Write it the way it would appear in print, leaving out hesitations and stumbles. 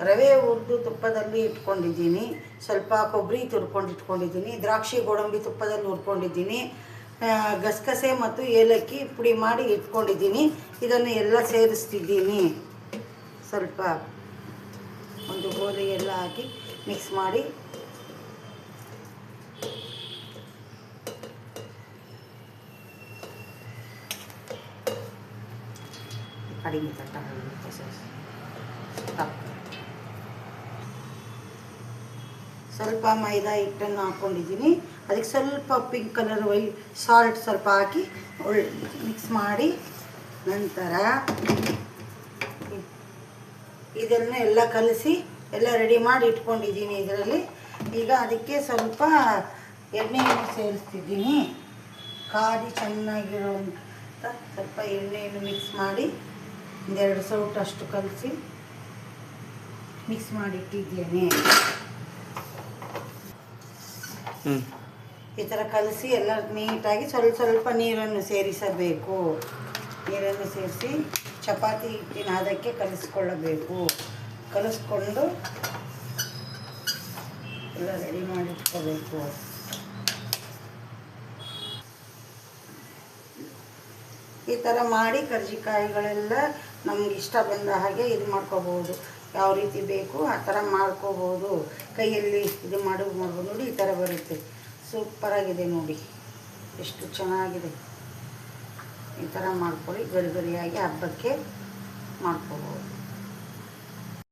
ರವೆ ಹುರಿದು ತುಪ್ಪದಲ್ಲಿ ಇಟ್ಕೊಂಡಿದ್ದೀನಿ. ಸ್ವಲ್ಪ ಕೊಬ್ಬರಿ ತುರ್ಕೊಂಡು ಇಟ್ಕೊಂಡಿದ್ದೀನಿ. ದ್ರಾಕ್ಷಿ ಗೋಡಂಬಿ ತುಪ್ಪದಲ್ಲಿ ಹುರ್ಕೊಂಡಿದ್ದೀನಿ. ಗಸಗಸೆ ಮತ್ತು ಏಲಕ್ಕಿ ಪುಡಿ ಮಾಡಿ ಇಟ್ಕೊಂಡಿದ್ದೀನಿ. ಇದನ್ನು ಎಲ್ಲ ಸೇರಿಸ್ತಿದ್ದೀನಿ. ಸ್ವಲ್ಪ ಒಂದು ಗೋಲಿ ಎಲ್ಲ ಹಾಕಿ ಮಿಕ್ಸ್ ಮಾಡಿ ಕಡಿಮೆ ತಟ್ಟಾಗುತ್ತೆ ಸರ್. ಸ್ವಲ್ಪ ಮೈದಾ ಹಿಟ್ಟನ್ನು ಹಾಕ್ಕೊಂಡಿದ್ದೀನಿ. ಅದಕ್ಕೆ ಸ್ವಲ್ಪ ಪಿಂಕ್ ಕಲರ್ ಸಾಲ್ಟ್ ಸ್ವಲ್ಪ ಹಾಕಿ ಮಿಕ್ಸ್ ಮಾಡಿ ನಂತರ ಇದನ್ನು ಎಲ್ಲ ಕಲಸಿ ಎಲ್ಲ ರೆಡಿ ಮಾಡಿ ಇಟ್ಕೊಂಡಿದ್ದೀನಿ ಇದರಲ್ಲಿ. ಈಗ ಅದಕ್ಕೆ ಸ್ವಲ್ಪ ಎಣ್ಣೆಯನ್ನು ಸೇರಿಸ್ತಿದ್ದೀನಿ. ಕಾದಿ ಚೆನ್ನಾಗಿರುವಂಥ ಸ್ವಲ್ಪ ಎಣ್ಣೆಯನ್ನು ಮಿಕ್ಸ್ ಮಾಡಿ 2 ಸೌಟಷ್ಟು ಕಲಸಿ ಮಿಕ್ಸ್ ಮಾಡಿಟ್ಟಿದ್ದೇನೆ. ಈ ಥರ ಕಲಸಿ ಎಲ್ಲ ನೀಟಾಗಿ ಸ್ವಲ್ಪ ನೀರನ್ನು ಸೇರಿಸಬೇಕು. ನೀರನ್ನು ಸೇರಿಸಿ ಚಪಾತಿ ಹಿಟ್ಟಿನ ಅದಕ್ಕೆ ಕಲಿಸ್ಕೊಳ್ಳಬೇಕು. ಕಲಿಸ್ಕೊಂಡು ಎಲ್ಲ ರೆಡಿ ಮಾಡಿಟ್ಕೋಬೇಕು. ಈ ಥರ ಮಾಡಿ ಕರ್ಜಿಕಾಯಿಗಳೆಲ್ಲ ನಮ್ಗೆ ಇಷ್ಟ ಬಂದ ಹಾಗೆ ಇದು ಮಾಡ್ಕೋಬೋದು. ಯಾವ ರೀತಿ ಬೇಕು ಆ ಥರ ಮಾಡ್ಕೋಬೋದು. ಕೈಯಲ್ಲಿ ಇದು ಮಾಡ್ಬೋದು. ನೋಡಿ ಈ ಥರ ಬರುತ್ತೆ. ಸೂಪರಾಗಿದೆ ನೋಡಿ, ಎಷ್ಟು ಚೆನ್ನಾಗಿದೆ. ಈ ಥರ ಮಾಡ್ಕೊಳ್ಳಿ. ಗರಿಗರಿಯಾಗಿ ಹಬ್ಬಕ್ಕೆ ಮಾಡ್ಕೋಬೋದು.